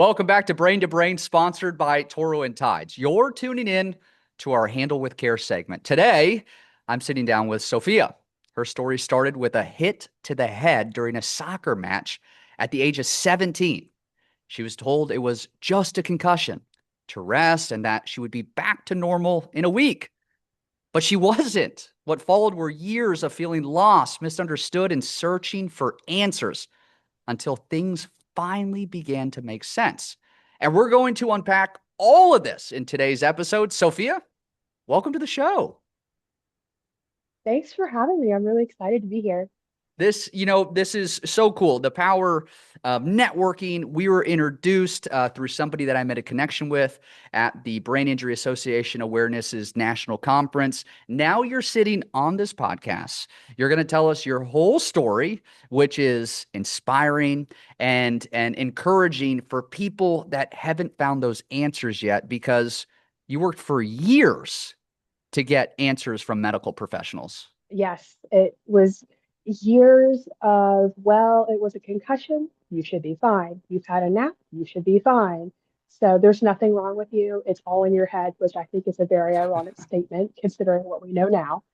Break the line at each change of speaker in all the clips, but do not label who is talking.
Welcome back to Brain, sponsored by Toro and Tides. You're tuning in to our Handle with Care segment. Today, I'm sitting down with Sophia. Her story started with a hit to the head during a soccer match at the age of 17. She was told it was just a concussion, to rest, and that she would be back to normal in a week. But she wasn't. What followed were years of feeling lost, misunderstood, and searching for answers until things finally began to make sense. And we're going to unpack all of this in today's episode. Sophia, welcome to the show.
Thanks for having me. I'm really excited to be here.
This is so cool. The power of networking. We were introduced through somebody that I made a connection with at the Brain Injury Association Awareness's National Conference. Now you're sitting on this podcast. You're going to tell us your whole story, which is inspiring and encouraging for people that haven't found those answers yet, because you worked for years to get answers from medical professionals.
Yes, it was years of, well, it was a concussion. You should be fine. You've had a nap. You should be fine. So there's nothing wrong with you. It's all in your head, which I think is a very ironic statement considering what we know now.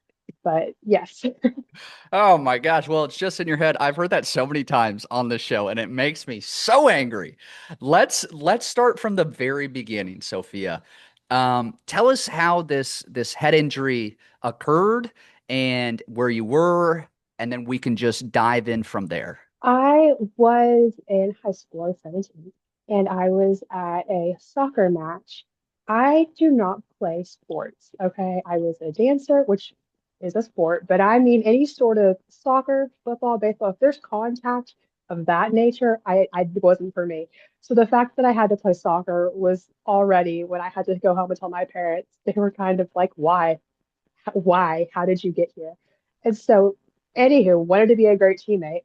But yes.
Oh my gosh. Well, it's just in your head. I've heard that so many times on this show, and it makes me so angry. Let's start from the very beginning, Sophia. Tell us how this head injury occurred and where you were, and then we can just dive in from there.
I was in high school, I was 17, and I was at a soccer match. I do not play sports, okay? I was a dancer, which is a sport, but I mean any sort of soccer, football, baseball, if there's contact of that nature, I wasn't for me. So the fact that I had to play soccer was already when I had to go home and tell my parents, they were kind of like, why? Why? How did you get here? And so, anywho, wanted to be a great teammate,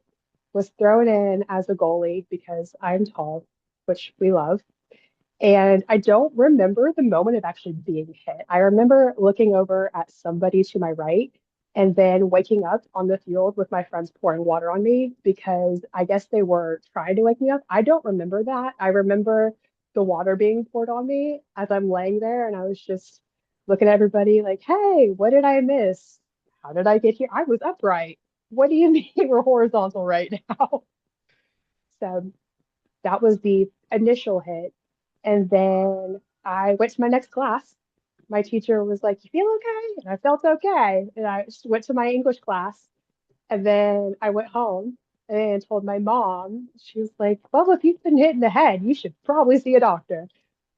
was thrown in as a goalie because I'm tall, which we love. And I don't remember the moment of actually being hit. I remember looking over at somebody to my right and then waking up on the field with my friends pouring water on me because I guess they were trying to wake me up. I don't remember that. I remember the water being poured on me as I'm laying there, and I was just looking at everybody like, hey, what did I miss? How did I get here? I was upright. What do you mean we're horizontal right now? So that was the initial hit. And then I went to my next class. My teacher was like, you feel okay? And I felt okay. And I just went to my English class. And then I went home and told my mom. She was like, well, if you've been hit in the head, you should probably see a doctor.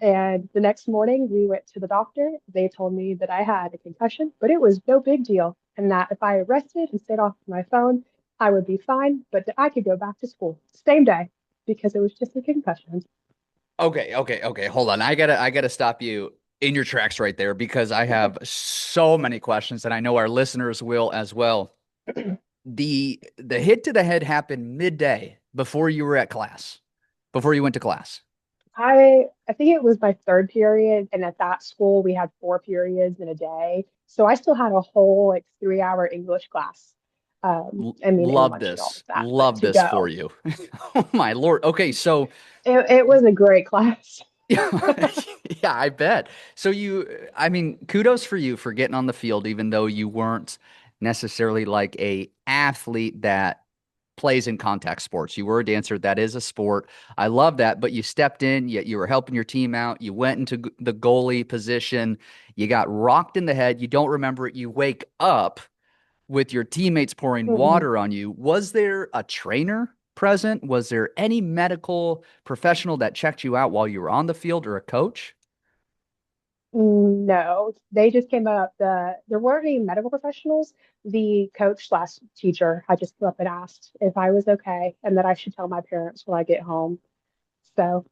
And the next morning, we went to the doctor. They told me that I had a concussion, but it was no big deal. And that if I rested and stayed off my phone, I would be fine, but that I could go back to school same day because it was just a concussion.
Okay. Hold on. I gotta stop you in your tracks right there, because I have so many questions, and I know our listeners will as well. The hit to the head happened midday before you were at class, before you went to class.
I think it was my third period, and at that school we had four periods in a day, so I still had a whole like 3 hour English class. I mean, and
Love
lunch and all of
this.
that, but
Love
to
this for
go,
you. Oh my Lord. Okay, so
it was a great class.
yeah, I bet. So I mean, kudos for you for getting on the field, even though you weren't necessarily like a athlete that plays in contact sports. You were a dancer. That is a sport. I love that. But you stepped in, yet you were helping your team out. You went into the goalie position. You got rocked in the head. You don't remember it. You wake up with your teammates pouring
Mhm.
water on you. Was there a trainer present? Was there any medical professional that checked you out while you were on the field, or a coach?
No, they just came up. There weren't any medical professionals. The coach slash teacher had just come up and asked if I was okay and that I should tell my parents when I get home. So,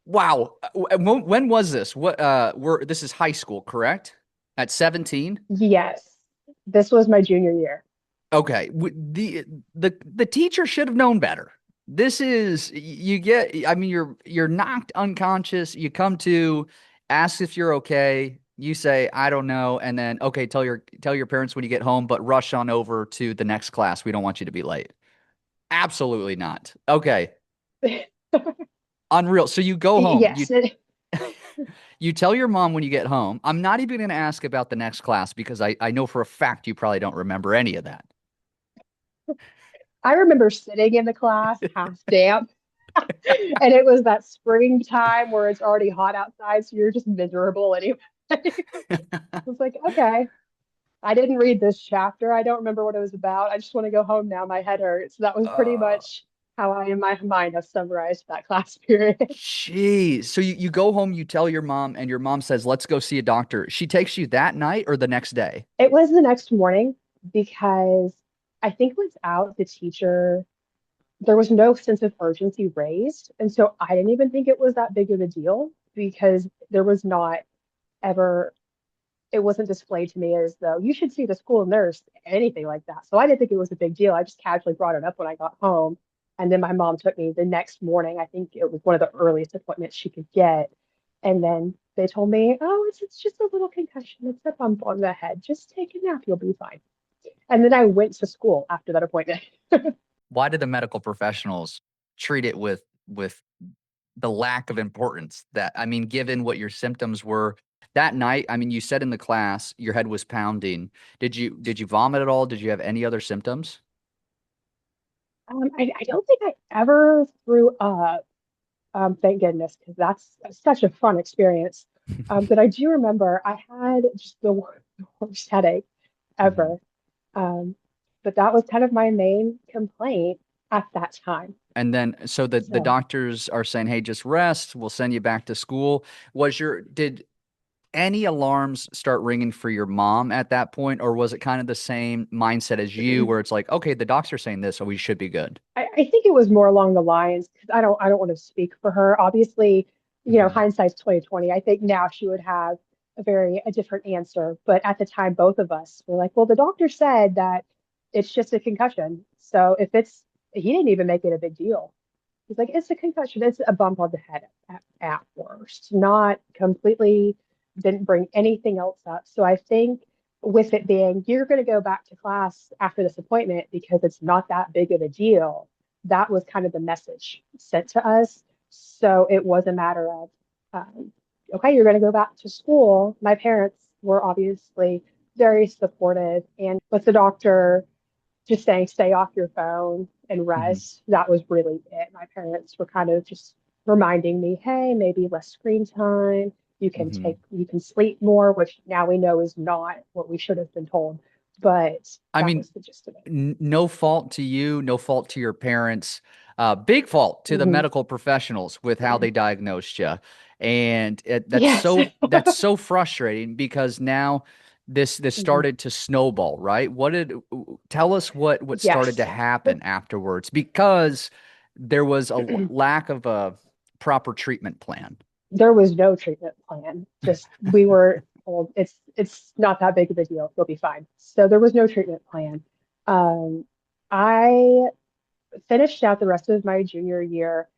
Wow. When was this? This is high school, correct? At 17?
yes, this was my junior year.
Okay. The teacher should have known better. This is you get I mean you're knocked unconscious, you come to, ask if you're okay, you say I don't know, and then okay, tell your parents when you get home, but rush on over to the next class. We don't want you to be late. Absolutely not. Okay. Unreal. So you go home.
Yes, it,
You tell your mom when you get home. I'm not even going to ask about the next class because I know for a fact you probably don't remember any of that.
I remember sitting in the class half damp, and it was that springtime where it's already hot outside, so you're just miserable anyway. I was like, okay, I didn't read this chapter. I don't remember what it was about. I just want to go home now. My head hurts. That was pretty
Uh,
much how I, in my mind, have summarized that class period.
Jeez. So you go home, you tell your mom, and your mom says, let's go see a doctor. She takes you that night or the next day?
It was the next morning because I think without the teacher, there was no sense of urgency raised. And so I didn't even think it was that big of a deal because there was not ever, it wasn't displayed to me as though you should see the school nurse, anything like that. So I didn't think it was a big deal. I just casually brought it up when I got home. And then my mom took me the next morning. I think it was one of the earliest appointments she could get. And then they told me, oh, it's just a little concussion. It's a bump on the head. Just take a nap. You'll be fine. And then I went to school after that appointment.
Why did the medical professionals treat it with the lack of importance that, I mean, given what your symptoms were that night? I mean, you said in the class your head was pounding. Did you vomit at all? Did you have any other symptoms?
I don't think I ever threw up, thank goodness, because that's such a fun experience. But I do remember I had just the worst headache
Mhm.
ever. Um, but that was kind of my main complaint at that time.
And then, so the
So
doctors are saying, "Hey, just rest. We'll send you back to school." Did any alarms start ringing for your mom at that point, or was it kind of the same mindset as you, where it's like, "Okay, the docs are saying this, so we should be good."
I think it was more along the lines because I don't want to speak for her. Obviously,
Hmm.
hindsight's 2020. I think now she would have a different answer. But at the time, both of us were like, well, the doctor said that it's just a concussion. So if it's he didn't even make it a big deal. He's like, it's a concussion. It's a bump on the head at worst, not completely, didn't bring anything else up. So I think with it being, you're going to go back to class after this appointment because it's not that big of a deal, that was kind of the message sent to us. So it was a matter of, okay, you're going to go back to school. My parents were obviously very supportive. And with the doctor just saying stay off your phone and
Hmm.
rest. That was really it. My parents were kind of just reminding me, hey, maybe less screen time.
Hmm.
You can sleep more, which now we know is not what we should have been told. But
I
that
mean,
was the gist of it.
no fault to you, no fault to your parents. Big fault to the
Hmm.
medical professionals with how they diagnosed you, and
Yes.
that's so frustrating because now this
Hmm.
started to snowball, right? Tell us what started to
Yes.
happen afterwards because there was a lack of a proper treatment plan.
There was no treatment plan. Just we were told it's not that big of a deal. You'll be fine. So there was no treatment plan. I finished out the rest of my junior year.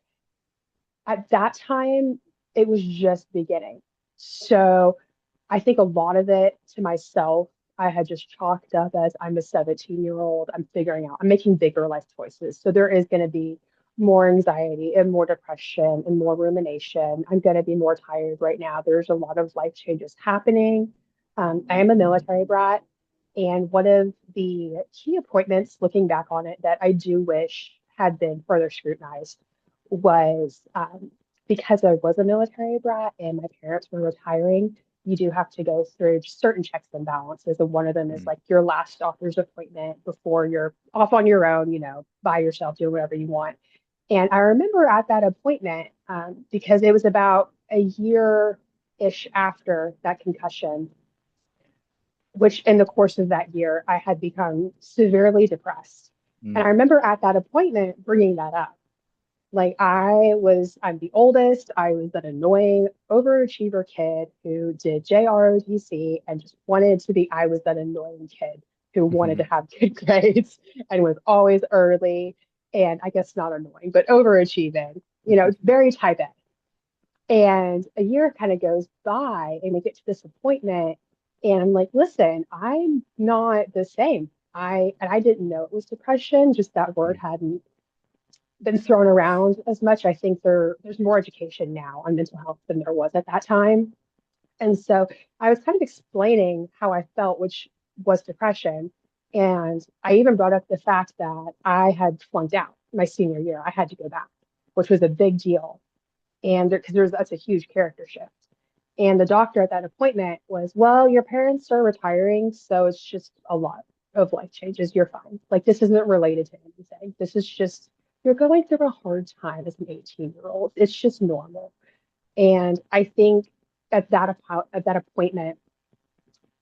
At that time, it was just beginning. So I think a lot of it to myself, I had just chalked up as I'm a 17-year-old. I'm figuring out, I'm making bigger life choices. So there is going to be more anxiety and more depression and more rumination. I'm going to be more tired right now. There's a lot of life changes happening. I am a military brat. And one of the key appointments, looking back on it, that I do wish had been further scrutinized was because I was a military brat and my parents were retiring, you do have to go through certain checks and balances. And one of them is
Mm.
like your last doctor's appointment before you're off on your own, by yourself, doing whatever you want. And I remember at that appointment, because it was about a year-ish after that concussion, which in the course of that year, I had become severely depressed. And
Mm.
I remember at that appointment bringing that up. Like I'm the oldest. I was an annoying overachiever kid who did JROTC and just wanted to be, I was that annoying kid who wanted to
Mhm.
have good grades and was always early and I guess not annoying, but overachieving, very type A. And a year kind of goes by and we get to this appointment and I'm like, listen, I'm not the same. I didn't know it was depression, just that word hadn't been thrown around as much. I think there's more education now on mental health than there was at that time. And so I was kind of explaining how I felt, which was depression. And I even brought up the fact that I had flunked out my senior year. I had to go back, which was a big deal. And because that's a huge character shift. And the doctor at that appointment was, well, your parents are retiring, so it's just a lot of life changes. You're fine. Like, this isn't related to anything. This is just, you're going through a hard time as an 18-year-old. It's just normal. And I think at that appointment,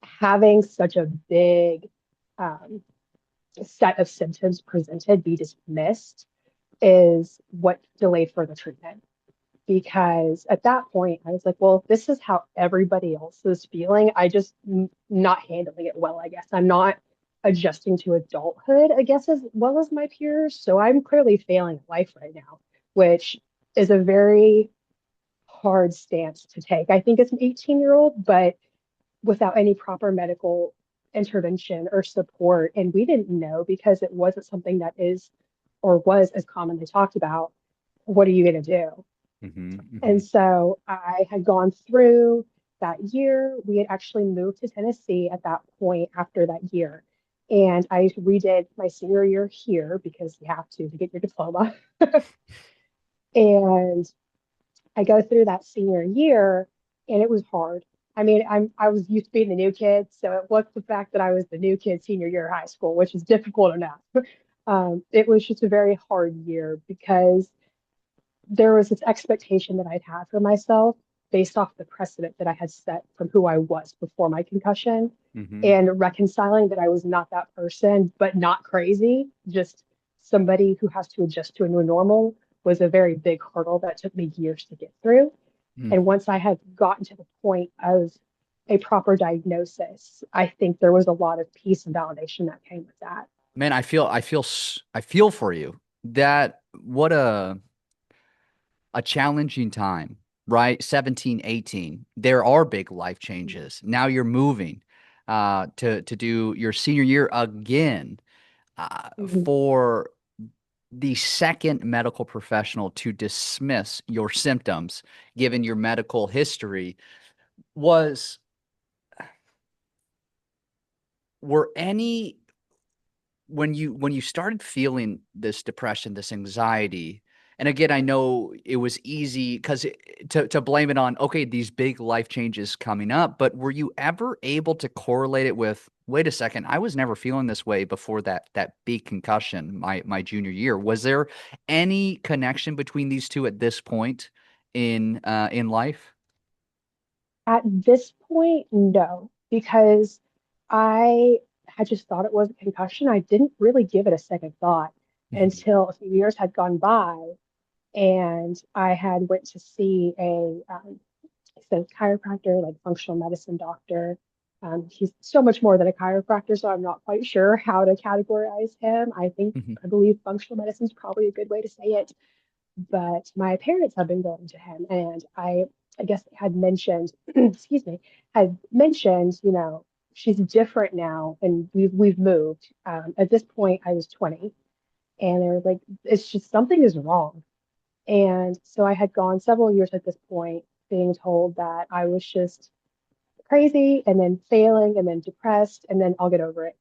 having such a big um, set of symptoms presented be dismissed is what delayed further treatment. Because at that point, I was like, well, this is how everybody else is feeling. I just not handling it well, I guess. I'm not adjusting to adulthood, I guess, as well as my peers. So I'm clearly failing at life right now, which is a very hard stance to take. I think as an 18-year-old, but without any proper medical intervention or support. And we didn't know because it wasn't something that is or was as commonly talked about. What are you going to do?
Hmm.
And
Hmm.
so I had gone through that year. We had actually moved to Tennessee at that point after that year. And I redid my senior year here because you have to get your diploma. And I go through that senior year and it was hard. I mean, I was used to being the new kid, so it was the fact that I was the new kid senior year of high school, which is difficult enough. It was just a very hard year because there was this expectation that I'd had for myself based off the precedent that I had set from who I was before my concussion
Hmm.
and reconciling that I was not that person, but not crazy, just somebody who has to adjust to a new normal was a very big hurdle that took me years to get through.
Mm.
And once I had gotten to the point of a proper diagnosis, I think there was a lot of peace and validation that came with that.
Man, I feel for you. That what a challenging time, right? 17, 18. There are big life changes. Now you're moving to do your senior year again
Mhm.
for the second medical professional to dismiss your symptoms, given your medical history, was were any when you started feeling this depression, this anxiety, and again, I know it was easy because to blame it on, okay, these big life changes coming up, but were you ever able to correlate it with, wait a second, I was never feeling this way before that big concussion my junior year. Was there any connection between these two at this point in life?
At this point, no, because I had just thought it was a concussion. I didn't really give it a second thought
Mhm.
until a few years had gone by and I had went to see a chiropractor, like functional medicine doctor. He's so much more than a chiropractor, so I'm not quite sure how to categorize him.
Mhm.
I believe functional medicine is probably a good way to say it. But my parents have been going to him, and I guess had mentioned, excuse me, had mentioned, she's different now, and we've moved. At this point, I was 20, and they were like, it's just something is wrong. And so I had gone several years at this point, being told that I was just crazy, and then failing, and then depressed, and then I'll get over it.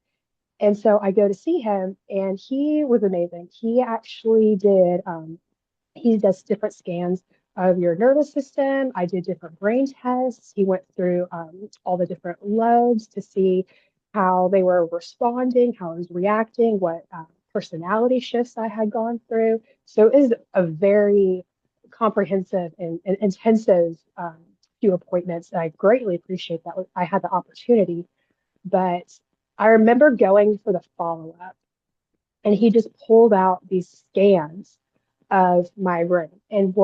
And so I go to see him, and he was amazing. He does different scans of your nervous system. I did different brain tests. He went through all the different lobes to see how they were responding, how I was reacting, what personality shifts I had gone through. So it is a very comprehensive and intensive few appointments. And I greatly appreciate that I had the opportunity. But I remember going for the follow up and he just pulled out these scans of my room and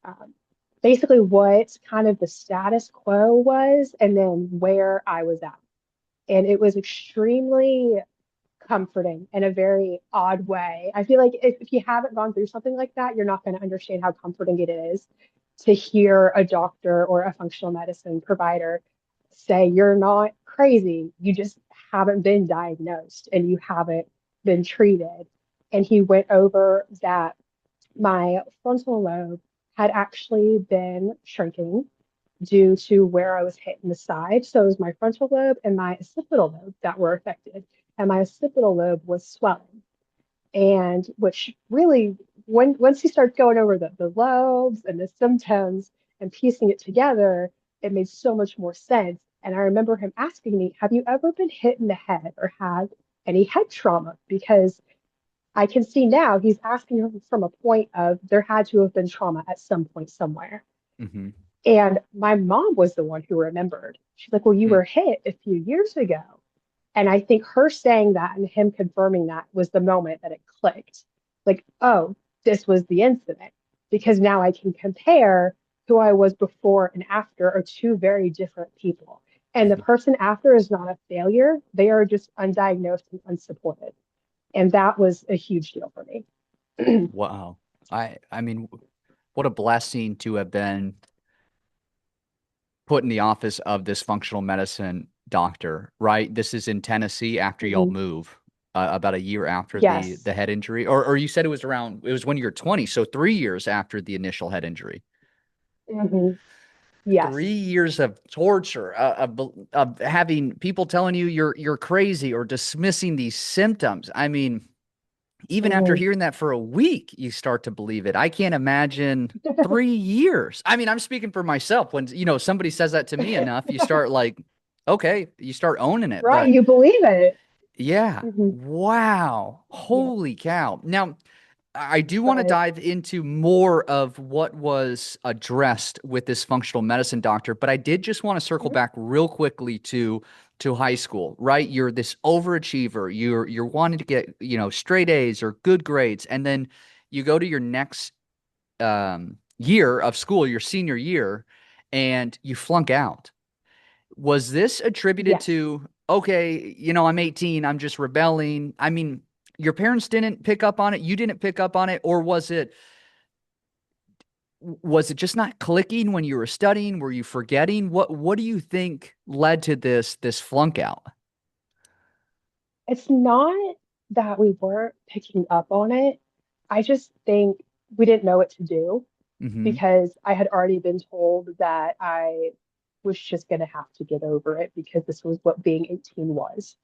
um, basically what kind of the status quo was and then where I was at. And it was extremely comforting in a very odd way. I feel like if you haven't gone through something like that, you're not going to understand how comforting it is to hear a doctor or a functional medicine provider say, you're not crazy. You just haven't been diagnosed and you haven't been treated. and he went over that my frontal lobe had actually been shrinking due to where I was hit in the side. So it was my frontal lobe and my occipital lobe that were affected. And my occipital lobe was swelling. And which really, once you start going over the lobes and the symptoms and piecing it together, it made so much more sense. And I remember him asking me, have you ever been hit in the head or had any head trauma? Because I can see now he's asking from a point of there had to have been trauma at some point somewhere.
Hmm.
And my mom was the one who remembered. She's like, well, you were hit a few years ago. And I think her saying that and him confirming that was the moment that it clicked. Like, oh, this was the incident. Because now I can compare who I was before and after are two very different people. And the person after is not a failure. They are just undiagnosed and unsupported. And that was a huge deal for me.
Wow. I mean, what a blessing to have been put in the office of this functional medicine doctor, right? This is in Tennessee after y'all
Mhm.
move, about a year after the
Yes.
head injury, or you said it was when you were 20, so 3 years after the initial head injury.
Hmm. Yes.
3 years of torture, of having people telling you you're crazy or dismissing these symptoms. I mean, even after
Hmm.
hearing that for a week, you start to believe it. I can't imagine 3 years. I mean, I'm speaking for myself. When, somebody says that to me enough, you start like, okay, you start owning it.
Right.
But
You believe it.
yeah,
Hmm.
wow.
Yeah.
Holy cow. Now, I do want to
But
dive into more of what was addressed with this functional medicine doctor, but I did just want to circle
mhm.
back real quickly to high school, right? You're this overachiever. You're wanting to get, straight A's or good grades, and then you go to your next year of school, your senior year, and you flunk out. Was this attributed
Yes.
to, okay, I'm 18, I'm just rebelling? I mean, your parents didn't pick up on it, you didn't pick up on it, or was it just not clicking when you were studying? Were you forgetting? What do you think led to this flunk out?
It's not that we weren't picking up on it. I just think we didn't know what to do
Hmm.
because I had already been told that I was just going to have to get over it because this was what being 18 was.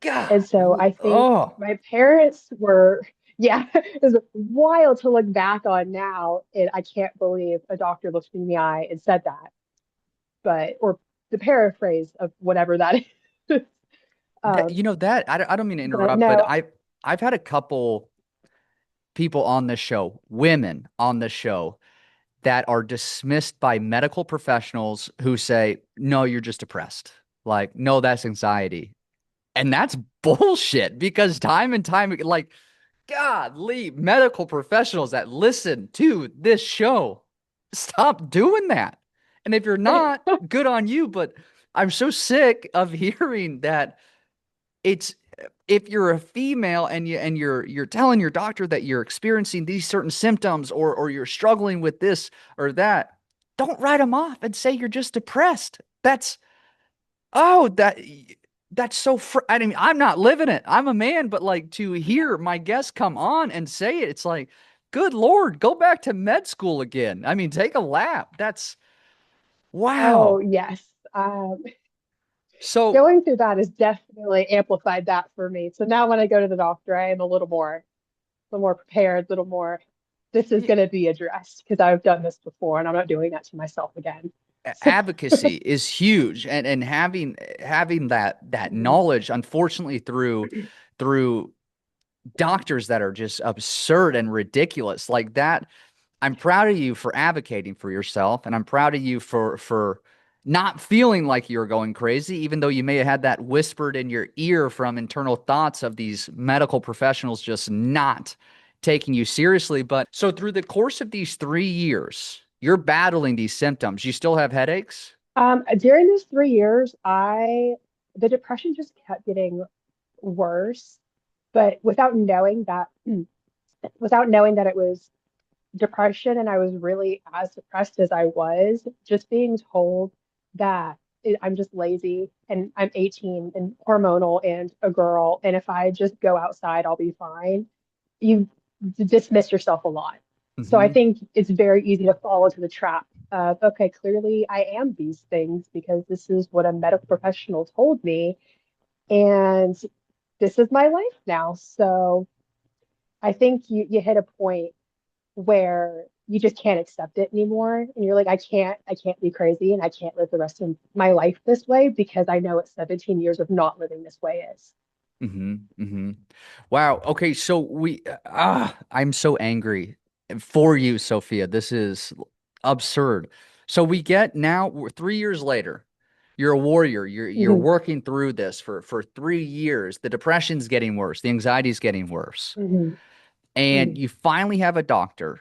And
God.
so I think
Oh.
my parents were, yeah, it's wild to look back on now. And I can't believe a doctor looked me in the eye and said that, but, or the paraphrase of whatever that is.
That,
Um,
that I don't mean to
but
interrupt, but
no,
I've had a couple people on this show, women on the show, that are dismissed by medical professionals who say, no, you're just depressed. Like, no, that's anxiety. And that's bullshit because time and time, like, godly medical professionals that listen to this show, stop doing that. And if you're not, good on you. But I'm so sick of hearing that it's if you're a female and you're telling your doctor that you're experiencing these certain symptoms or you're struggling with this or that, don't write them off and say you're just depressed. Oh, that's I mean, I'm not living it. I'm a man, but like to hear my guests come on and say it, it's like, good Lord, go back to med school again. I mean, take a lap. That's
oh
wow.
yes.
So
Going through that has definitely amplified that for me. So now when I go to the doctor, I am a little more prepared, a little more, this is
y-
going to be addressed because I've done this before and I'm not doing that to myself again. So,
advocacy is huge, and having that
mhm.
knowledge, unfortunately, through doctors that are just absurd and ridiculous like that. I'm proud of you for advocating for yourself, and I'm proud of you for not feeling like you're going crazy, even though you may have had that whispered in your ear from internal thoughts of these medical professionals just not taking you seriously. But so through the course of these 3 years, you're battling these symptoms. You still have headaches?
During those 3 years, the depression just kept getting worse, but without knowing that it was depression and I was really as depressed as I was, just being told that I'm just lazy and I'm 18 and hormonal and a girl, and if I just go outside, I'll be fine. you dismiss yourself a lot. So I
Hmm.
think it's very easy to fall into the trap of, okay, clearly I am these things because this is what a medical professional told me, and this is my life now. So I think you hit a point where you just can't accept it anymore. And you're like, I can't be crazy and I can't live the rest of my life this way because I know what 17 years of not living this way is.
Hmm. Hmm. Wow. Okay. So I'm so angry for you, Sophia. This is absurd. So we get now, we're 3 years later. You're a warrior. You're
Hmm.
working through this for 3 years. The depression's getting worse. The anxiety's getting worse.
Hmm.
And
Hmm.
you finally have a doctor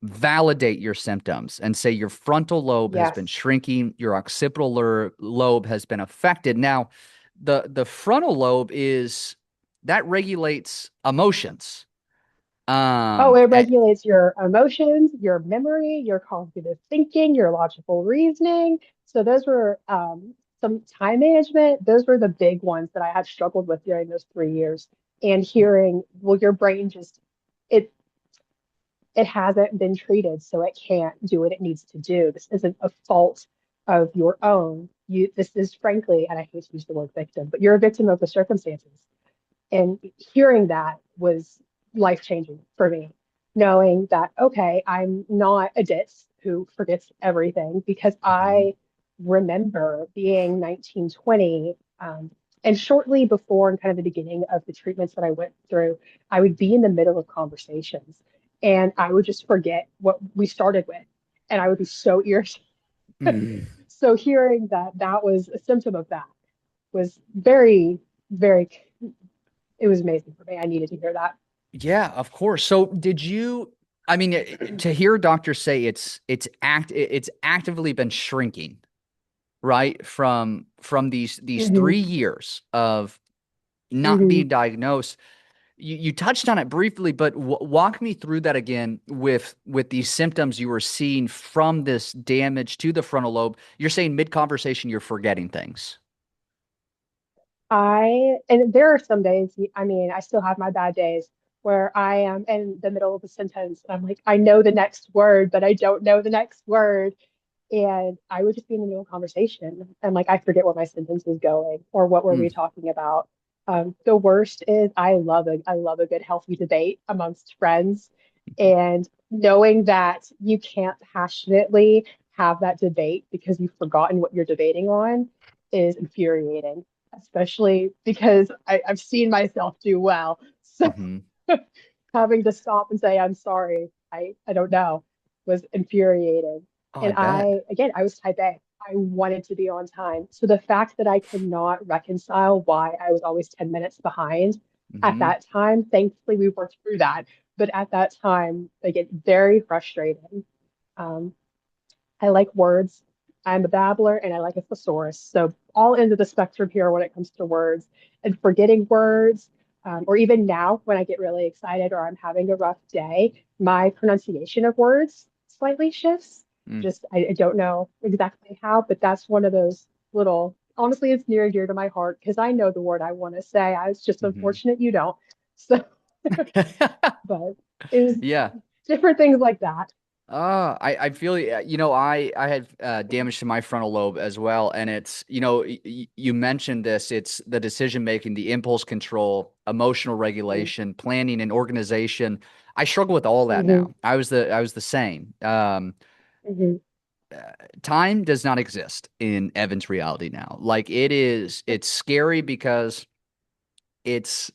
validate your symptoms and say your frontal lobe has been
Yes.
shrinking, your occipital lobe has been affected. Now, the frontal lobe is that regulates emotions.
Oh,
Um,
it
eh,
regulates your emotions, your memory, your cognitive thinking, your logical reasoning. So those were some time management. Those were the big ones that I had struggled with during those 3 years. And hearing, well, your brain just it it hasn't been treated, so it can't do what it needs to do. This isn't a fault of your own. This is frankly, and I hate to use the word victim, but you're a victim of the circumstances. And hearing that was life changing for me, knowing that, okay, I'm not a ditz who forgets everything because
mhm,
I remember being 19, 20. And shortly before and kind of the beginning of the treatments that I went through, I would be in the middle of conversations and I would just forget what we started with. And I would be so irritated.
mm.
So hearing that that was a symptom of that was very, very, it was amazing for me. I needed to hear that.
Yeah, of course. So did you, I mean, to hear doctors say it's actively been shrinking, right? From these
Hmm.
3 years of not
Hmm.
being diagnosed. You touched on it briefly, but walk me through that again with these symptoms you were seeing from this damage to the frontal lobe. You're saying mid conversation you're forgetting things.
And there are some days, I mean, I still have my bad days where I am in the middle of a sentence and I'm like, I know the next word, but I don't know the next word. And I would just be in the middle of a conversation and like I forget where my sentence is going or what were we
Mm,
talking about. The worst is I love a good healthy debate amongst friends, and knowing that you can't passionately have that debate because you've forgotten what you're debating on is infuriating, especially because I've seen myself do well. So
hmm.
having to stop and say, I'm sorry, I don't know, was infuriating.
Oh, I
And
bet.
again, I was type A. I wanted to be on time. So the fact that I could not reconcile why I was always 10 minutes behind at
Hmm.
that time, thankfully we worked through that. But at that time, I get very frustrating. Um, I like words. I'm a babbler and I like a thesaurus. So all ends of the spectrum here when it comes to words and forgetting words. Or even now when I get really excited or I'm having a rough day, my pronunciation of words slightly shifts.
Mm,
Just I don't know exactly how, but that's one of those little, honestly, it's near and dear to my heart because I know the word I want to say. I was just
hmm.
unfortunate you don't. So, but it was
Yeah.
different things like that.
I feel I had damage to my frontal lobe as well, and it's you mentioned this. It's the decision making, the impulse control, emotional
Mm-hmm.
regulation, planning, and organization. I struggle with all that
Mm-hmm.
now. I was the same.
Mm-hmm.
Time does not exist in Evan's reality now. Like it's scary because it's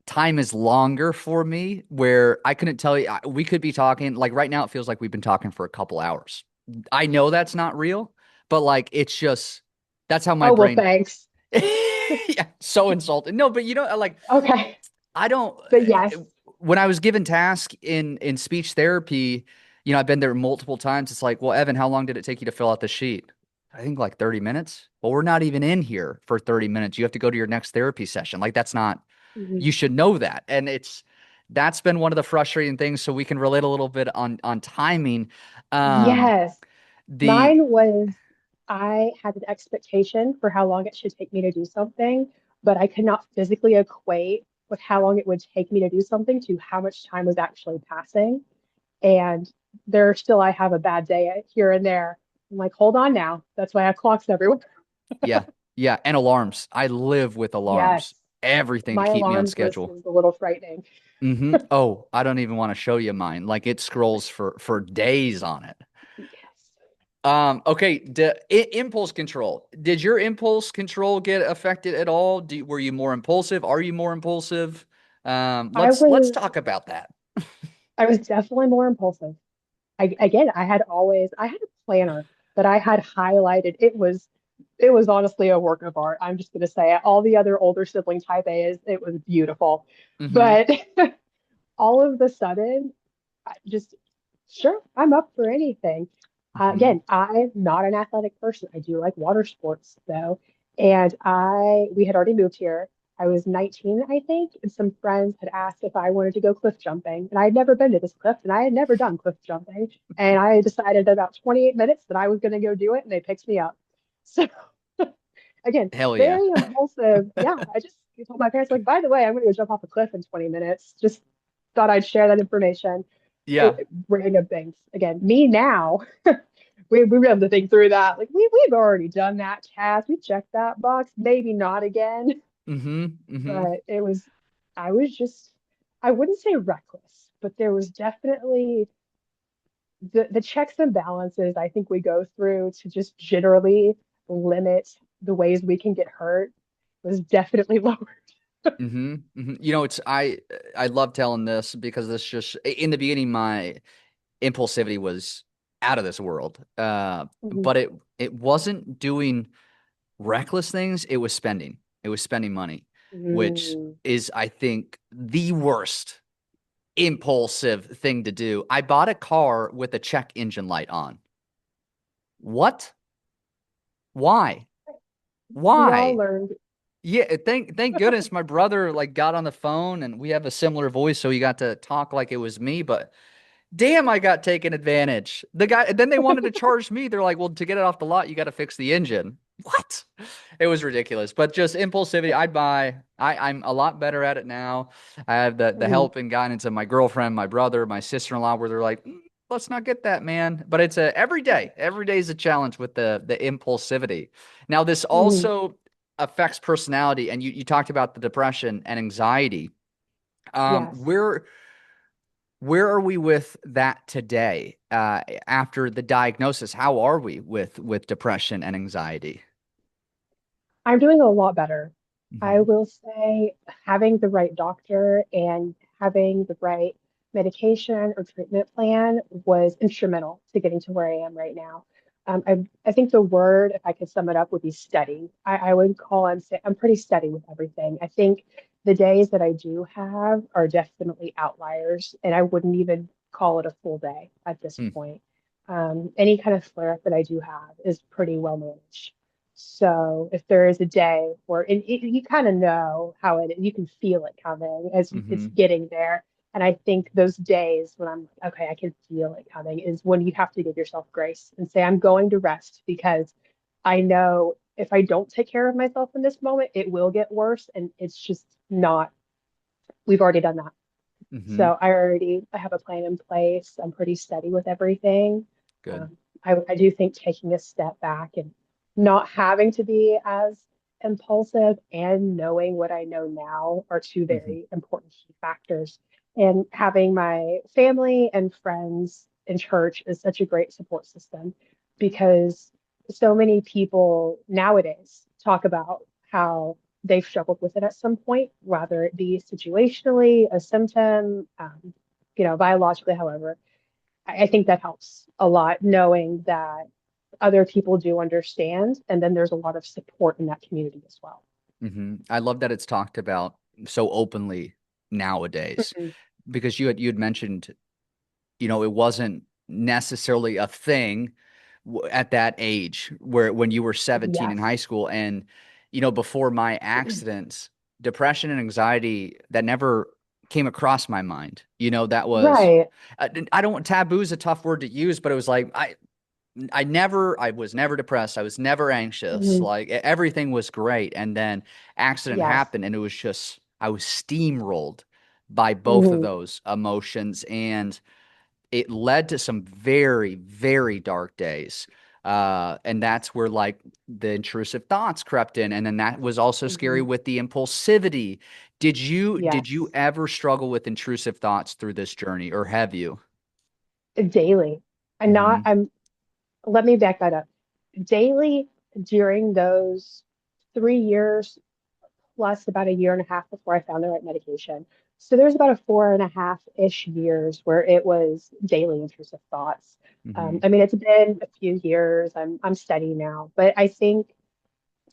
time is longer for me where I couldn't tell you we could be talking like right now it feels like we've been talking for a couple hours. I know that's not real, but like it's just that's how my
Oh, well,
brain
thanks.
yeah, so insulted. No, but like
Okay.
I don't
But yes.
when I was given task in speech therapy, I've been there multiple times. It's like, well, Evan, how long did it take you to fill out the sheet? I think like 30 minutes. Well, we're not even in here for 30 minutes. You have to go to your next therapy session. Like that's not
Mhm.
you should know that. And that's been one of the frustrating things. So we can relate a little bit on timing. Um,
Yes.
the
Mine was, I had an expectation for how long it should take me to do something, but I could not physically equate. with how long it would take me to do something to how much time was actually passing. And there still, I have a bad day here and there. I'm like, hold on now. That's why I have clocks everywhere.
Yeah. Yeah. And alarms. I live with alarms.
Yes,
Everything to
my
keep me on
alarms list
schedule.
is a little frightening.
Oh, I don't even want to show you mine. Like it scrolls for days on it.
Yes.
Okay, impulse control. Did your impulse control get affected at all? Were you more impulsive? Are you more impulsive?
I
Let's
was
talk about that.
I was definitely more impulsive. Again, I had a planner that I had highlighted. It was honestly a work of art. I'm just going to say it. All the other older sibling type A's, it was beautiful.
Mm-hmm.
But all of the sudden, I just sure, I'm up for anything.
Mm-hmm.
Again, I'm not an athletic person. I do like water sports though. And we had already moved here. I was 19, I think, and some friends had asked if I wanted to go cliff jumping. And I had never been to this cliff and I had never done cliff jumping. And I decided in about 28 minutes that I was going to go do it and they picked me up. So again,
Hell yeah.
very impulsive. Yeah, I just told my parents, like, by the way, I'm going to go jump off a cliff in 20 minutes. Just thought I'd share that information.
Yeah.
Random things. Again, me now, we were able to think through that. Like, we've already done that task. We checked that box. Maybe not again.
Mm-hmm. Mm-hmm.
But I was just, I wouldn't say reckless, but there was definitely the checks and balances I think we go through to just generally limit the ways we can get hurt was definitely lower.
Mm-hmm. Mm-hmm. You know, I love telling this because this just in the beginning my impulsivity was out of this world.
Mhm.
But it wasn't doing reckless things, it was spending. It was spending money, which
Mm,
is, I think, the worst impulsive thing to do. I bought a car with a check engine light on. What? Why?
we all
Why?
learned.
Yeah, thank goodness my brother like got on the phone and we have a similar voice, so he got to talk like it was me, but damn, I got taken advantage. The guy, then they wanted to charge me. They're like, well, to get it off the lot, you got to fix the engine. What? It was ridiculous. But just impulsivity, I'd buy. I'm a lot better at it now. I have the
Mm,
help and guidance of my girlfriend, my brother, my sister-in-law, where they're like, let's not get that, man. But it's a every day. Every day is a challenge with the impulsivity. Now, this
mm,
also affects personality, and you talked about the depression and anxiety. Um,
yes.
where where are we with that today? After the diagnosis, how are we with depression and anxiety?
I'm doing a lot better. I
Hmm.
will say having the right doctor and having the right medication or treatment plan was instrumental to getting to where I am right now. I think the word, if I could sum it up, would be steady. I would call I'm pretty steady with everything. I think the days that I do have are definitely outliers, and I wouldn't even call it a full day at this
Hmm.
point. Any kind of flare up that I do have is pretty well managed. So if there is a day where you kind of know how you can feel it coming as it's
Hmm.
getting there. And I think those days when I'm like, okay, I can feel it coming is when you have to give yourself grace and say, I'm going to rest because I know if I don't take care of myself in this moment, it will get worse. And it's just not, we've already done that.
Hmm.
So I have a plan in place. I'm pretty steady with everything.
Good.
I do think taking a step back and not having to be as impulsive and knowing what I know now are two
Hmm.
very important key factors. And having my family and friends in church is such a great support system because so many people nowadays talk about how they've struggled with it at some point, whether it be situationally, a symptom, biologically, however. I think that helps a lot knowing that other people do understand. And then there's a lot of support in that community as well.
I love that it's talked about so openly nowadays
Mhm.
because you had mentioned, it wasn't necessarily a thing at that age where when you were 17 in
Yes.
high school and before my accidents, depression and anxiety that never came across my mind. That was
Right.
I don't taboo is a tough word to use, but it was like I was never depressed. I was never anxious.
Mhm.
Like everything was great. And then accident
Yes.
happened and it was just I was steamrolled by both of
Hmm.
those emotions, and it led to some very, very dark days. And that's where like the intrusive thoughts crept in. And then that was also scary
Hmm.
with the impulsivity. Did you
Yes,
ever struggle with intrusive thoughts through this journey, or have you?
daily. I'm not,
Mm-hmm.
I'm, let me back that up. Daily during those 3 years plus about a year and a half before I found the right medication. So there's about a 4.5-ish years where it was daily intrusive thoughts.
Mm-hmm.
I mean, it's been a few years. I'm steady now, but I think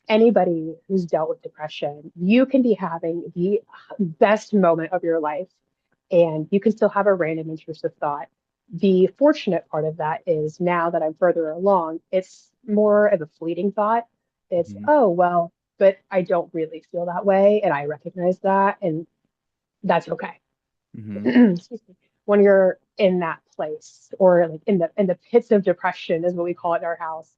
anybody who's dealt with depression, you can be having the best moment of your life and you can still have a random intrusive thought. The fortunate part of that is now that I'm further along, it's more of a fleeting thought. It's,
Mm-hmm.
oh, well, but I don't really feel that way. And I recognize that. And that's okay.
Mm-hmm.
Excuse me. When you're in that place or like in the pits of depression is what we call it in our house,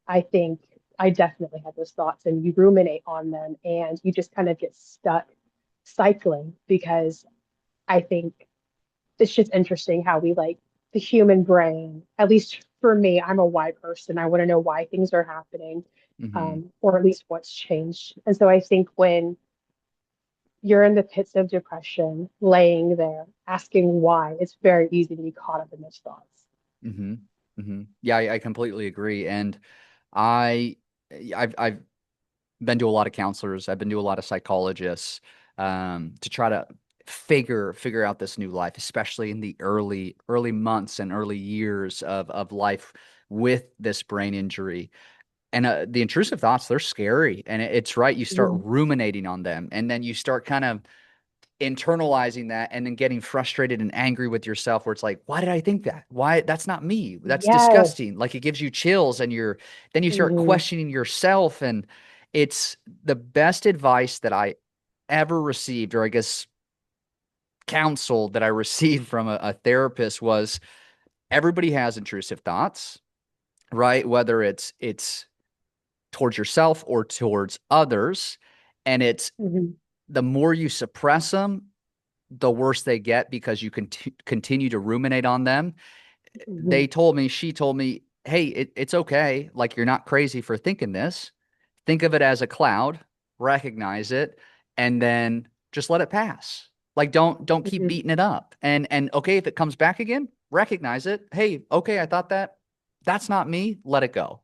I think I definitely had those thoughts and you ruminate on them and you just kind of get stuck cycling because I think it's just interesting how we like the human brain, at least for me, I'm a why person. I want to know why things are happening,
Mm-hmm.
or at least what's changed. And so I think when you're in the pits of depression, laying there, asking why, it's very easy to be caught up in those thoughts.
Mm-hmm. Mm-hmm. Yeah, I completely agree. And I I've been to a lot of counselors. I've been to a lot of psychologists, to try to figure out this new life, especially in the early months and early years of life with this brain injury. And the intrusive thoughts, they're scary. And it's right. You start
Mhm.
ruminating on them, and then you start kind of internalizing that, and then getting frustrated and angry with yourself, where it's like, why did I think that? Why? That's not me. That's
Yes.
disgusting. Like, it gives you chills, and then you start
Hmm.
questioning yourself. And it's the best advice that I ever received, or I guess counsel that I received from a therapist, was everybody has intrusive thoughts, right? Whether it's towards yourself or towards others. And it's
Hmm.
the more you suppress them, the worse they get, because you can continue to ruminate on them.
Hmm.
She told me, hey, it's okay. Like, you're not crazy for thinking this. Think of it as a cloud, recognize it, and then just let it pass. Like, don't keep
Hmm.
beating it up. And okay, if it comes back again, recognize it. Hey, okay, I thought that. That's not me. Let it go.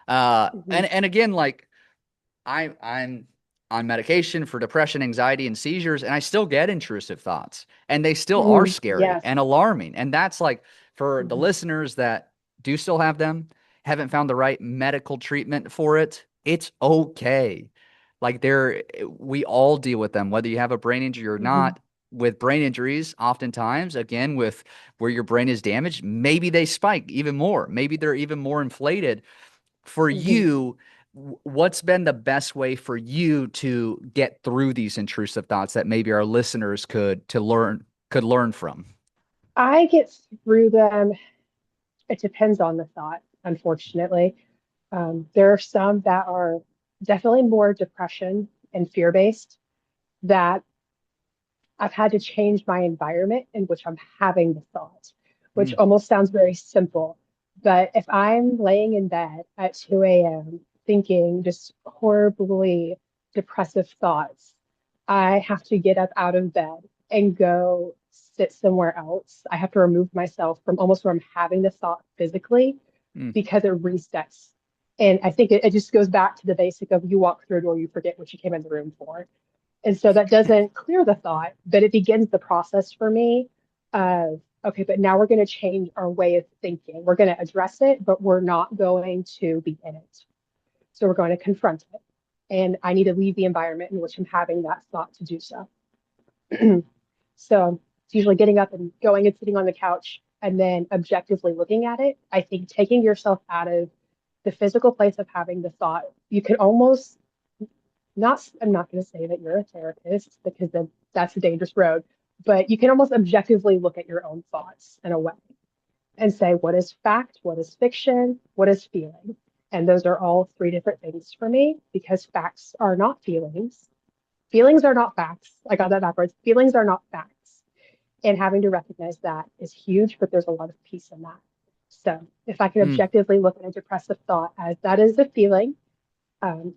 Hmm.
And again, like, I'm on medication for depression, anxiety, and seizures, and I still get intrusive thoughts, and they still are
Hmm.
scary
Yes.
and alarming. And that's like, for the
Hmm.
listeners that do still have them, haven't found the right medical treatment for it, it's okay. Like, we all deal with them, whether you have a brain injury or
Hmm.
not. With brain injuries, oftentimes, again, with where your brain is damaged, maybe they spike even more. Maybe they're even more inflated. For
Hmm.
you, what's been the best way for you to get through these intrusive thoughts that maybe our listeners could learn from?
I get through them. It depends on the thought, unfortunately. There are some that are definitely more depression and fear based that I've had to change my environment in which I'm having the thought, which
Mm,
almost sounds very simple. But if I'm laying in bed at 2 a.m. thinking just horribly depressive thoughts, I have to get up out of bed and go sit somewhere else. I have to remove myself from almost where I'm having the thought physically
mm,
because it resets. And I think it just goes back to the basic of you walk through a door, you forget what you came in the room for. And so that doesn't clear the thought, but it begins the process for me of, okay, but now we're going to change our way of thinking. We're going to address it, but we're not going to be in it. So we're going to confront it. And I need to leave the environment in which I'm having that thought to do so. So it's usually getting up and going and sitting on the couch and then objectively looking at it. I think taking yourself out of the physical place of having the thought, you can almost not, I'm not going to say that you're a therapist because then that's a dangerous road, but you can almost objectively look at your own thoughts in a way and say, what is fact? What is fiction? What is feeling? And those are all three different things for me because facts are not feelings. Feelings are not facts. I got that backwards. Feelings are not facts. And having to recognize that is huge, but there's a lot of peace in that. So if I can
Mm,
objectively look at a depressive thought as that is a feeling,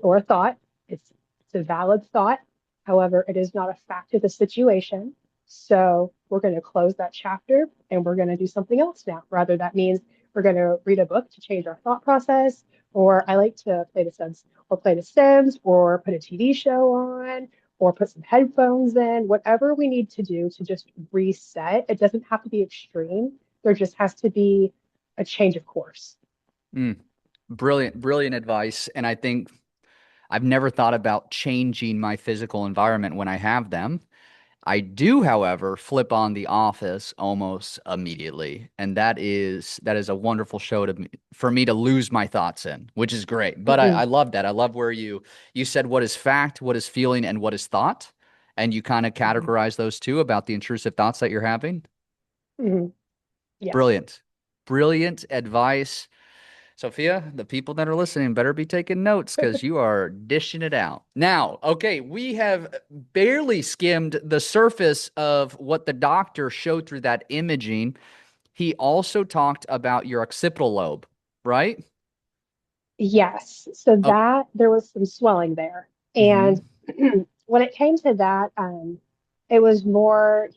or a thought. It's a valid thought. However, it is not a fact of the situation. So we're going to close that chapter and we're going to do something else now. Rather, that means we're going to read a book to change our thought process, or I like to play The Sims, or put a TV show on, or put some headphones in, whatever we need to do to just reset. It doesn't have to be extreme. There just has to be a change of course.
mm. Brilliant, brilliant advice. And I think I've never thought about changing my physical environment when I have them. I do, however, flip on The Office almost immediately, and that is a wonderful show for me to lose my thoughts in, which is great. But I
Mm-hmm.
love that. I love where you said what is fact, what is feeling, and what is thought, and you kind of
Mm-hmm.
categorize those two about the intrusive thoughts that you're having.
Mm-hmm. Yes.
Brilliant, brilliant advice. Sophia, the people that are listening better be taking notes because you are dishing it out. Now, okay, we have barely skimmed the surface of what the doctor showed through that imaging. He also talked about your occipital lobe, right?
Yes. So
Oh,
that there was some swelling there.
mm-hmm,
And when it came to that, he was more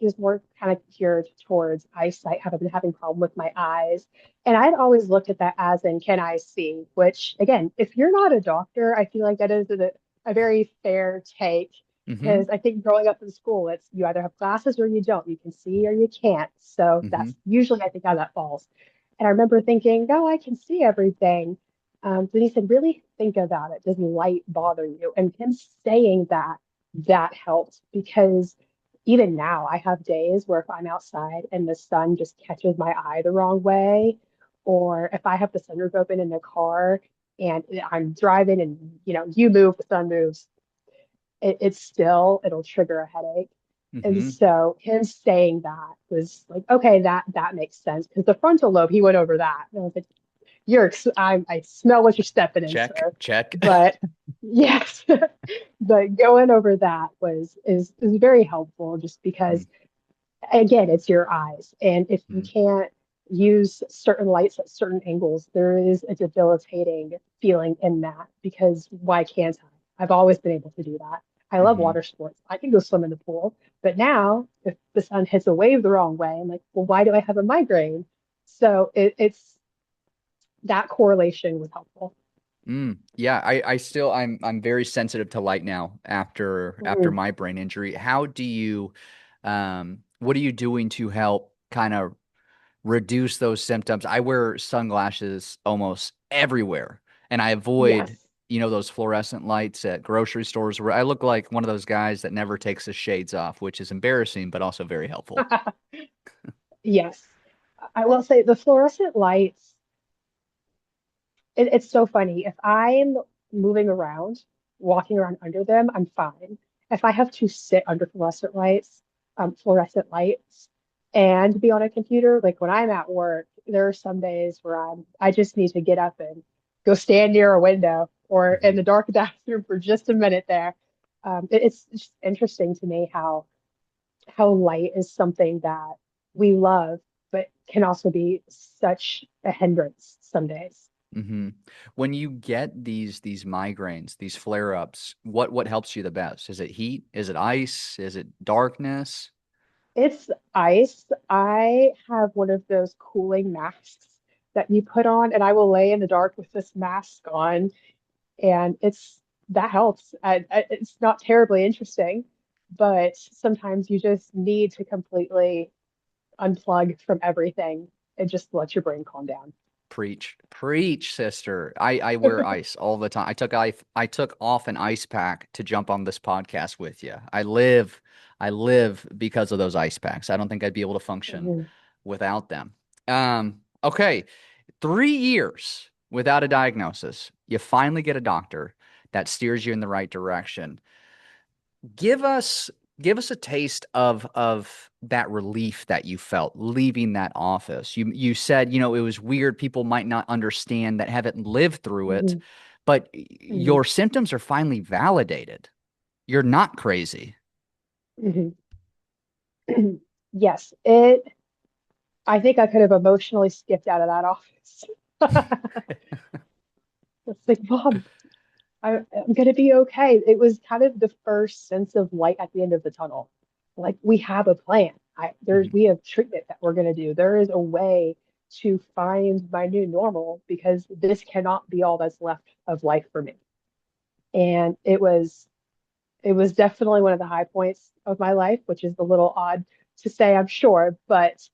kind of geared towards eyesight. Have I been having problem with my eyes? And I'd always looked at that as in, can I see? Which again, if you're not a doctor, I feel like that is a very fair take.
mm-hmm,
Because I think growing up in school, it's you either have glasses or you don't. You can see or you can't. So
mm-hmm,
that's usually I think how that falls. And I remember thinking, no, I can see everything. But he said, really think about it. Does light bother you? And him saying that, that helped because even now I have days where if I'm outside and the sun just catches my eye the wrong way, or if I have the sunroof open in the car and I'm driving and you move, the sun moves, it'll trigger a headache. And
mm-hmm.
so him saying that was like, okay, that makes sense because the frontal lobe, he went over that. And I was like, I smell what you're stepping in,
Check,
sir.
check.
But yes, but going over that is very helpful just
Mm,
because again, it's your eyes. And if you
mm,
can't use certain lights at certain angles, there is a debilitating feeling in that because why can't I? I've always been able to do that. I love
mm-hmm,
water sports. I can go swim in the pool. But now, if the sun hits a wave the wrong way, I'm like, well, why do I have a migraine? So it's that correlation was helpful.
Yeah, I'm very sensitive to light now after
Mhm.
my brain injury. How do you what are you doing to help kind of reduce those symptoms? I wear sunglasses almost everywhere and I avoid,
Yes.
those fluorescent lights at grocery stores where I look like one of those guys that never takes his shades off, which is embarrassing but also very helpful.
Yes. I will say the fluorescent lights, it's so funny. If I'm moving around, walking around under them, I'm fine. If I have to sit under fluorescent lights and be on a computer, like when I'm at work, there are some days where I just need to get up and go stand near a window or in
Mhm.
the dark bathroom for just a minute there. It's just interesting to me how light is something that we love, but can also be such a hindrance some days.
hmm When you get these migraines, these flare-ups, what helps you the best? Is it heat? Is it ice? Is it darkness?
It's ice. I have one of those cooling masks that you put on, and I will lay in the dark with this mask on, and that helps. It's not terribly interesting, but sometimes you just need to completely unplug from everything and just let your brain calm down.
Preach, preach, sister. I wear ice all the time. I took off an ice pack to jump on this podcast with you. I live because of those ice packs. I don't think I'd be able to function
Mhm.
without them. Okay, 3 years without a diagnosis. You finally get a doctor that steers you in the right direction. Give us give us a taste of that relief that you felt leaving that office. You said, it was weird. People might not understand that haven't lived through it,
Mhm.
but
Mhm.
your symptoms are finally validated. You're not crazy.
Mhm. Yes, it. I think I could have emotionally skipped out of that office. It's like, Mom, I'm gonna be okay. It was kind of the first sense of light at the end of the tunnel. Like we have a plan. We have treatment that we're gonna do. There is a way to find my new normal because this cannot be all that's left of life for me. And it was definitely one of the high points of my life, which is a little odd to say, I'm sure, but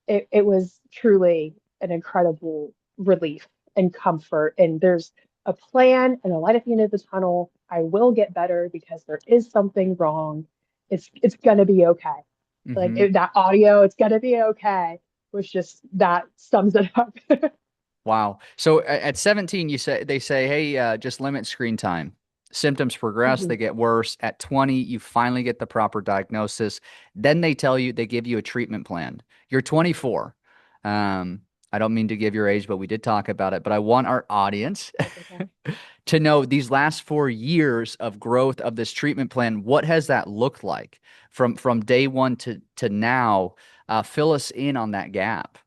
it was truly an incredible relief and comfort. And there's a plan and a light at the end of the tunnel. I will get better because there is something wrong. It's gonna be okay. Like
Hmm.
that audio, it's gonna be okay. Was just that sums it up.
Wow. So at 17, they say, hey, just limit screen time. Symptoms progress, they
Mhm.
get worse. At 20, you finally get the proper diagnosis. Then they give you a treatment plan. You're 24. Um, I don't mean to give your age, but we did talk about it. But I want our audience
That's okay.
to know these last 4 years of growth of this treatment plan. What has that looked like from day one to now? Fill us in on that gap.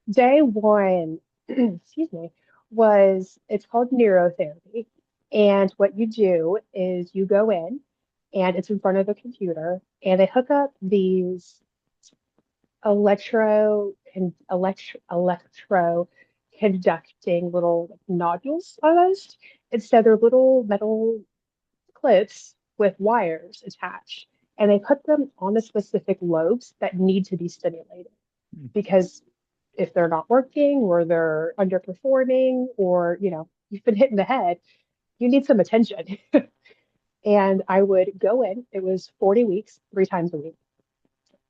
Day one, excuse me, was it's called neurotherapy. And what you do is you go in and it's in front of a computer and they hook up these electro conducting little nodules almost. And so they're little metal clips with wires attached. And they put them on the specific lobes that need to be stimulated because if they're not working or they're underperforming or you've been hit in the head, you need some attention. And I would go in. It was 40 weeks, 3 times a week.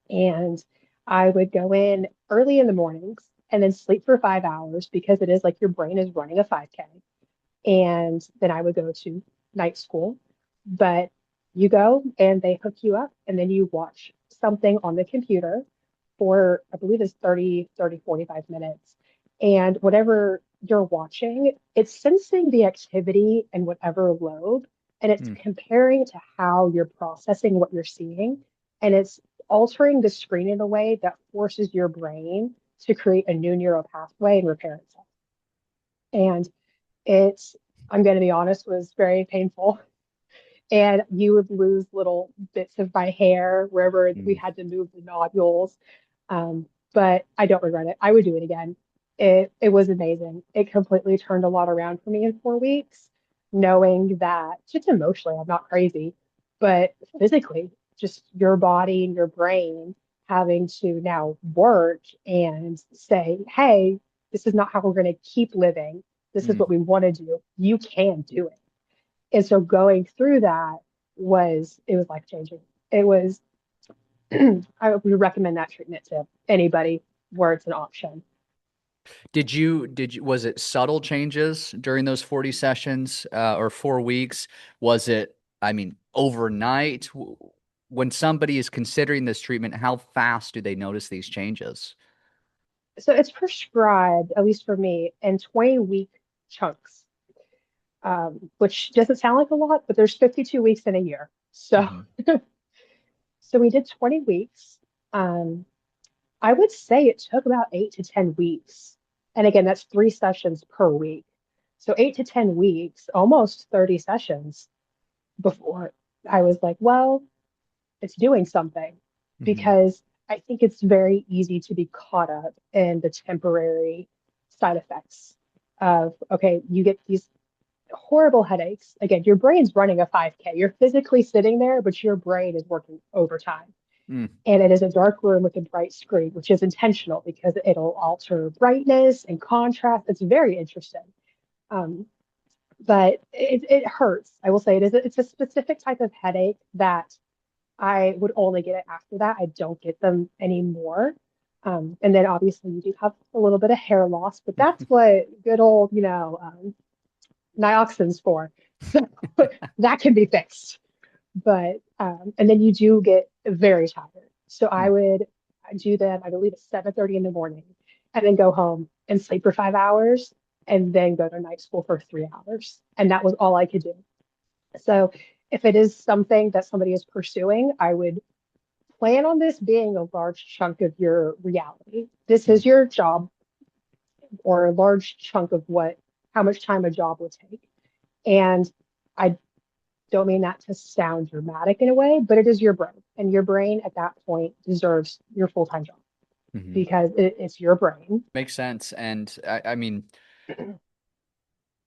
And I would go in early in the mornings and then sleep for 5 hours because it is like your brain is running a 5K. And then I would go to night school. But you go and they hook you up and then you watch something on the computer for, I believe it's 45 minutes. And whatever you're watching, it's sensing the activity in whatever lobe and it's
Mm,
comparing to how you're processing what you're seeing. And it's altering the screen in a way that forces your brain to create a new neural pathway and repair itself. And it's, I'm going to be honest, was very painful. And you would lose little bits of my hair wherever we
mm,
had to move the nodules. But I don't regret it. I would do it again. It was amazing. It completely turned a lot around for me in 4 weeks, knowing that just emotionally, I'm not crazy, but physically, just your body and your brain having to now work and say, hey, this is not how we're going to keep living. This is
mm.
what we want to do. You can do it. And so going through that it was life changing. It was, I would recommend that treatment to anybody where it's an option.
Was it subtle changes during those 40 sessions, or 4 weeks? Was it, I mean, overnight? When somebody is considering this treatment, how fast do they notice these changes?
So it's prescribed, at least for me, in 20-week chunks, which doesn't sound like a lot, but there's 52 weeks in a year. So,
Hmm.
so we did 20 weeks. Um, I would say it took about 8 to 10 weeks. And again, that's 3 sessions per week. So 8 to 10 weeks, almost 30 sessions before I was like, well, it's doing something
Hmm.
because I think it's very easy to be caught up in the temporary side effects of, okay, you get these horrible headaches. Again, your brain's running a 5K. You're physically sitting there, but your brain is working overtime.
Mm.
And it is a dark room with a bright screen, which is intentional because it'll alter brightness and contrast. It's very interesting. Um, but it hurts. I will say it's a specific type of headache that I would only get it after that. I don't get them anymore. And then obviously you do have a little bit of hair loss, but that's what good old, Nioxin's for. So that can be fixed. But and then you do get very tired. So I
Mm.
would do them, I believe it's 7:30 in the morning, and then go home and sleep for 5 hours and then go to night school for 3 hours. And that was all I could do. So if it is something that somebody is pursuing, I would plan on this being a large chunk of your reality. This
Mm,
is your job, or a large chunk of how much time a job would take. And I don't mean that to sound dramatic in a way, but it is your brain. And your brain at that point deserves your full-time job
mhm.
because it's your brain.
Makes sense. And I mean,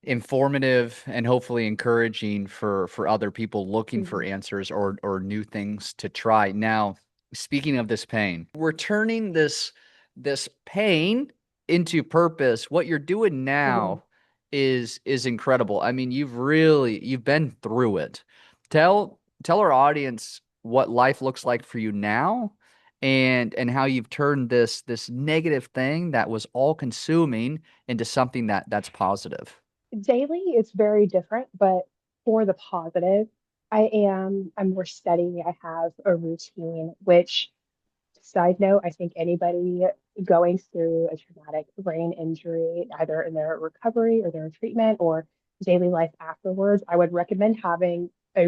informative and hopefully encouraging for other people looking for
Mhm.
answers or new things to try. Now, speaking of this pain, we're turning this pain into purpose. What you're doing
Mhm.
now is incredible. I mean, you've been through it. Tell our audience what life looks like for you now and how you've turned this negative thing that was all consuming into something that's positive.
Daily, it's very different, but for the positive, I'm more steady. I have a routine, which, side note, I think anybody going through a traumatic brain injury, either in their recovery or their treatment or daily life afterwards, I would recommend having a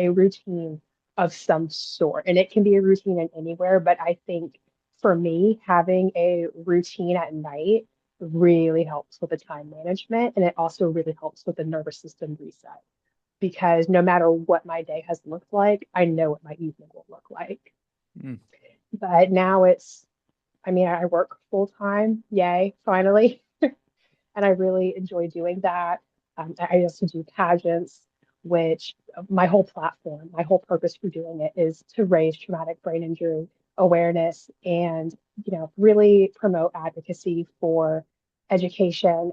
routine of some sort. And it can be a routine in anywhere, but I think for me, having a routine at night really helps with the time management, and it also really helps with the nervous system reset. Because no matter what my day has looked like, I know what my evening will look like.
Mm.
But now I mean, I work full time. Yay, finally. And I really enjoy doing that. I also do pageants, which my whole platform, my whole purpose for doing it is to raise traumatic brain injury awareness and, really promote advocacy for education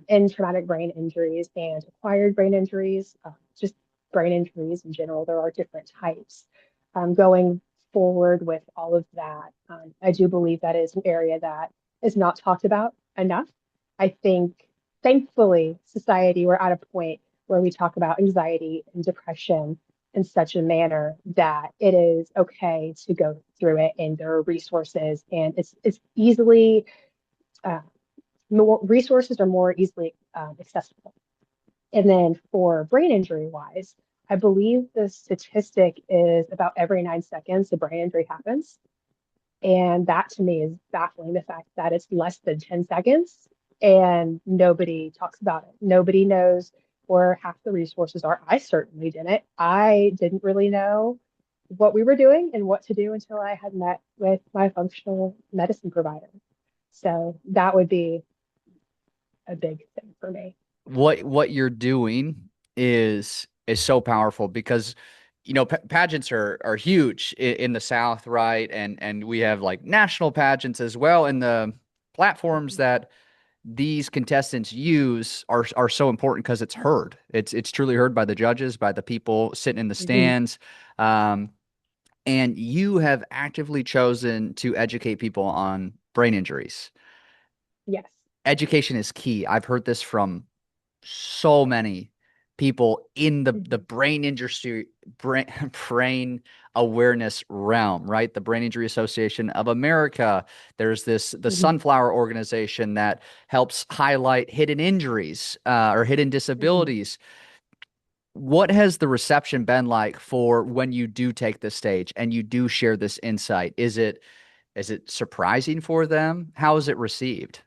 in traumatic brain injuries and acquired brain injuries, just brain injuries in general. There are different types. Going forward with all of that, I do believe that is an area that is not talked about enough. I think, thankfully, society, we're at a point where we talk about anxiety and depression in such a manner that it is okay to go through it, and there are resources, and it's easily uh, more resources are more easily accessible. And then for brain injury wise, I believe the statistic is about every 9 seconds a brain injury happens. And that to me is baffling, the fact that it's less than 10 seconds and nobody talks about it. Nobody knows where half the resources are. I certainly didn't. I didn't really know what we were doing and what to do until I had met with my functional medicine provider. So that would be a big thing for me.
What you're doing is so powerful because pageants are huge in the South, right? And we have like national pageants as well, and the platforms that these contestants use are so important because it's heard. It's truly heard by the judges, by the people sitting in the
Mhm.
stands. Um, and you have actively chosen to educate people on brain injuries.
Yes.
Education is key. I've heard this from so many people in the
Mhm.
brain industry, brain awareness realm, right? The Brain Injury Association of America. There's the
Mhm.
Sunflower organization that helps highlight hidden injuries or hidden
Mhm.
disabilities. What has the reception been like for when you do take the stage and you do share this insight? Is it surprising for them? How is it received?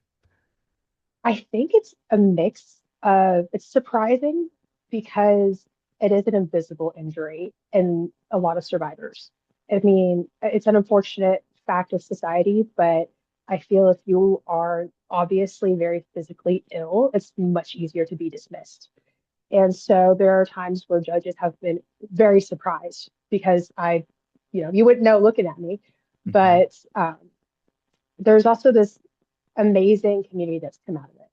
I think it's a mix of it's surprising because it is an invisible injury in a lot of survivors. I mean, it's an unfortunate fact of society, but I feel if you are obviously very physically ill, it's much easier to be dismissed. And so there are times where judges have been very surprised because you wouldn't know looking at me,
Mhm.
but there's also this amazing community that's come out of it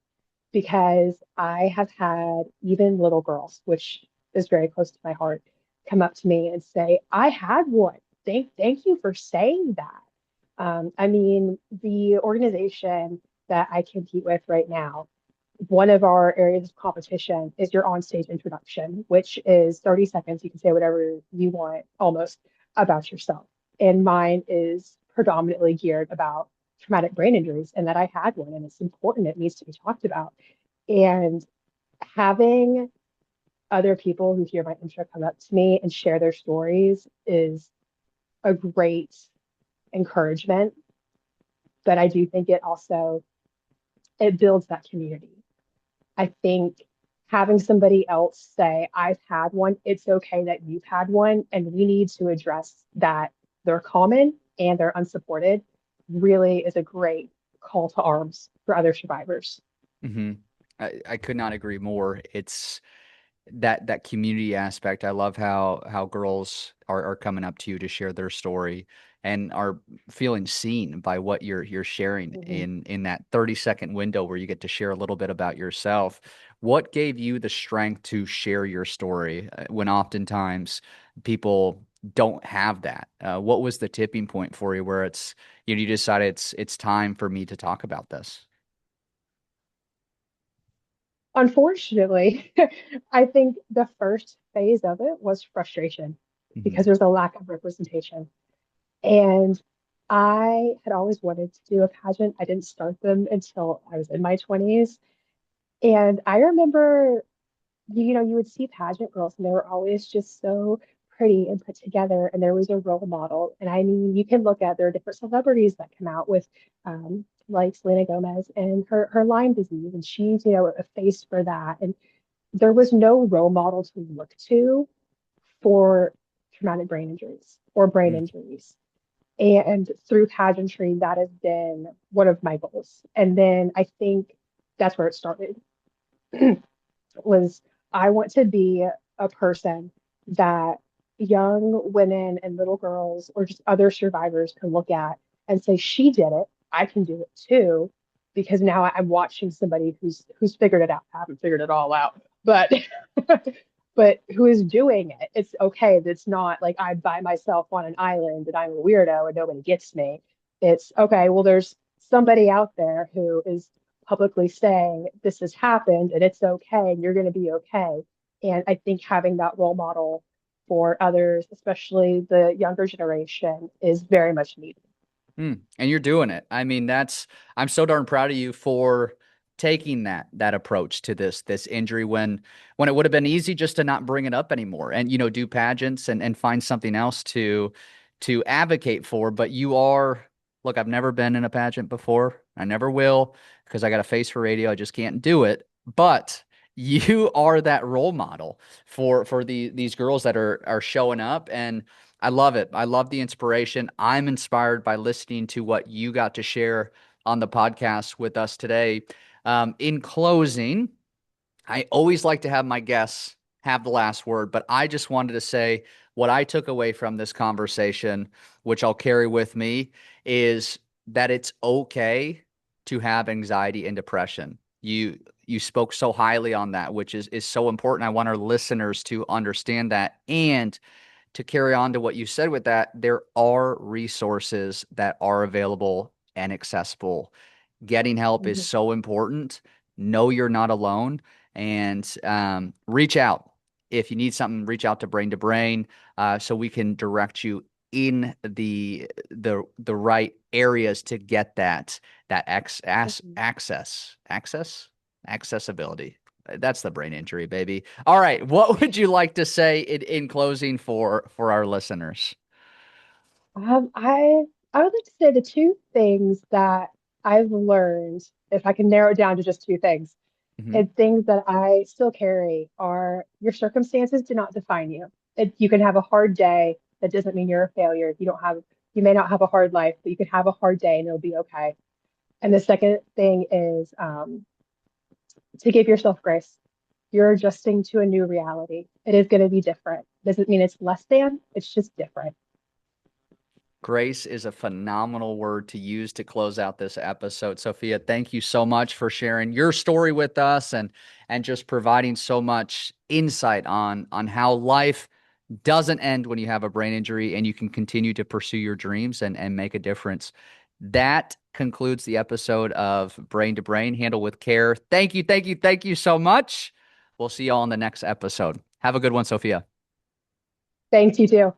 because I have had even little girls, which is very close to my heart, come up to me and say, I had one. Thank you for saying that. I mean, the organization that I compete with right now, one of our areas of competition is your onstage introduction, which is 30 seconds. You can say whatever you want almost about yourself. And mine is predominantly geared about traumatic brain injuries and that I had one, and it's important. It needs to be talked about. And having other people who hear my intro come up to me and share their stories is a great encouragement. But I do think it builds that community. I think having somebody else say, I've had one, it's okay that you've had one, and we need to address that they're common and they're unsupported, really is a great call to arms for other survivors.
Hmm. I could not agree more. It's that community aspect. I love how girls are coming up to you to share their story and are feeling seen by what you're sharing
Mhm.
in that 30-second window where you get to share a little bit about yourself. What gave you the strength to share your story when oftentimes people don't have that? What was the tipping point for you where you decided it's time for me to talk about this?
Unfortunately, I think the first phase of it was frustration
Hmm.
because there's a lack of representation. And I had always wanted to do a pageant. I didn't start them until I was in my 20s. And I remember, you would see pageant girls and they were always just so pretty and put together. And there was a role model. And I mean, you can look at there are different celebrities that come out with like Selena Gomez and her Lyme disease, and she's, a face for that. And there was no role model to look to for traumatic brain injuries or brain injuries. And through pageantry, that has been one of my goals. And then I think that's where it started was I want to be a person that young women and little girls or just other survivors can look at and say, she did it. I can do it too. Because now I'm watching somebody who's figured it out. I haven't figured it all out, but but who is doing it. It's okay. It's not like I'm by myself on an island and I'm a weirdo and nobody gets me. It's okay, well, there's somebody out there who is publicly saying this has happened and it's okay and you're going to be okay. And I think having that role model for others, especially the younger generation, is very much needed.
And you're doing it. I mean, I'm so darn proud of you for taking that approach to this injury when it would have been easy just to not bring it up anymore and do pageants and find something else to advocate for. But look, I've never been in a pageant before. I never will because I got a face for radio. I just can't do it. But you are that role model for these girls that are showing up, and I love it. I love the inspiration. I'm inspired by listening to what you got to share on the podcast with us today. In closing, I always like to have my guests have the last word, but I just wanted to say what I took away from this conversation, which I'll carry with me, is that it's okay to have anxiety and depression. You spoke so highly on that, which is so important. I want our listeners to understand that. And to carry on to what you said with that, there are resources that are available and accessible. Getting help is
Mhm.
so important. Know you're not alone, and reach out. If you need something, reach out to Brain so we can direct you in the right areas to get that
Mhm.
accessibility. That's the brain injury, baby. All right. What would you like to say in closing for our listeners?
I would like to say the two things that I've learned, if I can narrow it down to just two things,
Hmm.
and things that I still carry are your circumstances do not define you. You can have a hard day. That doesn't mean you're a failure. You may not have a hard life, but you can have a hard day and it'll be okay. And the second thing is to give yourself grace. You're adjusting to a new reality. It is going to be different. Doesn't mean it's less than, it's just different.
Grace is a phenomenal word to use to close out this episode. Sophia, thank you so much for sharing your story with us and just providing so much insight on how life doesn't end when you have a brain injury and you can continue to pursue your dreams and make a difference. That concludes the episode of Brain to Brain, Handle with Care. Thank you, thank you, thank you so much. We'll see you all in the next episode. Have a good one, Sophia.
Thanks, you too.